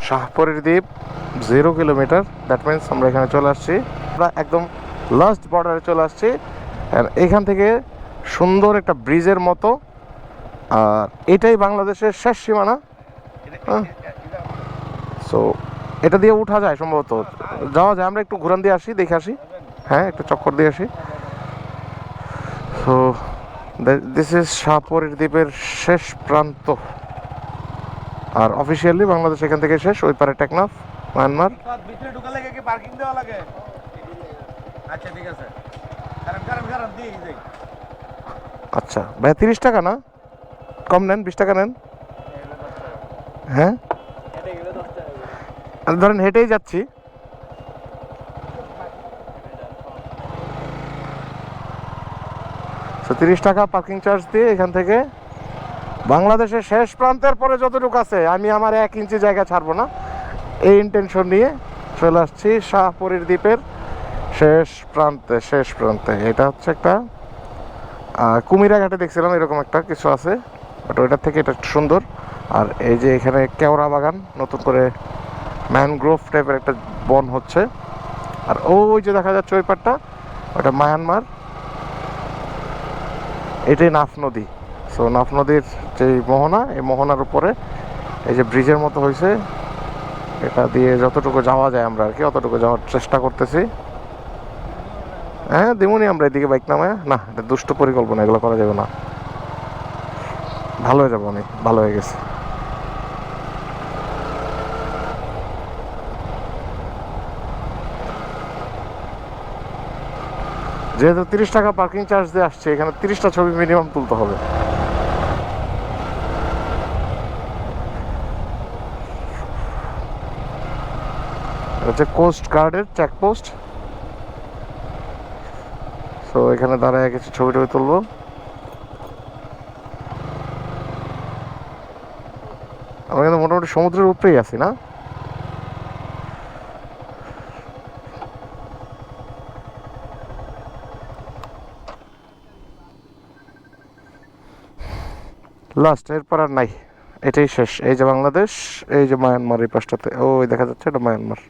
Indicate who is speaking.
Speaker 1: শাহপরীর দ্বীপ 0 kilometre, that means আমরা এখানে চলে আসছি, আমরা একদম লাস্ট বর্ডারে চলে আসছি। এখান থেকে সুন্দর একটা ব্রিজের মতো, আর এটাই বাংলাদেশের শেষ সীমানা। হ্যাঁ, সো এটা দিয়ে উঠা যায় সম্ভবত, যাওয়া যায়। আমরা একটু ঘুরান দিয়ে আসি, দেখে আসি। হ্যাঁ, একটু চক্কর দিয়ে আসি। সো দিস ইজ শাহপরীর দ্বীপের শেষ প্রান্ত, আর অফিসিয়ালি বাংলাদেশ এখান থেকে শেষ। ওই পারে টেকনাফ, মায়ানমার।
Speaker 2: ভিতরে ঢুকালে কি পার্কিং দেওয়া লাগে? আচ্ছা ঠিক আছে, কারণ দিয়ে যাই।
Speaker 1: আচ্ছা ভাই, 30 টাকা না, কম নেন, 20 টাকা নেন। হ্যাঁ, আমি ধরেন হেঁটেই যাচ্ছি। তো 30 টাকা পার্কিং চার্জ দিয়ে এখান থেকে বাংলাদেশের শেষ প্রান্তের পরে যতটুকু আছে, আমি আমার 1 ইঞ্চি জায়গা ছাড়বো না, এই ইন্টেনশন নিয়ে চলে আসছি শাহপরীর দ্বীপের শেষ প্রান্তে। শেষ প্রান্তে এটা হচ্ছে একটা কুমিরা ঘাটে দেখছিলাম এরকম একটা কিছু আছে, বাট ওইটার থেকে এটা একটু সুন্দর। আর এই যে এখানে কেওড়া বাগান, নতুন করে ম্যানগ্রোভ টাইপের একটা বন হচ্ছে। আর ওই যে দেখা যাচ্ছে ওই পাটটা, ওটা মায়ানমার, এটাই নাফ নদী। সো নাফ নদীর যে মোহনা, এই মোহনার উপরে এই যে ব্রিজের মতো হয়েছে, এটা দিয়ে যতটুকু যাওয়া যায় আমরা আর কি অতটুকু যাওয়ার চেষ্টা করতেছি। হ্যাঁ দিমুনি আমরা এদিকে বাইক নামায়, না এটা দুষ্ট পরিকল্পনা, এগুলো করা যাবে না। ভালো হয়ে যাবো, অনেক ভালো হয়ে গেছে। যেহেতু 30 টাকা পার্কিং চার্জ দিয়ে আসছে, এখানে 30টা ছবি মিনিমাম তুলতে হবে। হচ্ছে কোস্ট গার্ডের চেকপোস্ট। তো এখানে দাঁড়ায় কিছু ছবি টবি তুলবো। আমরা কিন্তু মোটামুটি সমুদ্রের উপরেই আছি না? লাস্ট, এরপর আর নাই, এটাই শেষ। এই যে বাংলাদেশ, এই যে মায়ানমার, এই পাশটাতে ওই দেখা যাচ্ছে এটা মায়ানমার।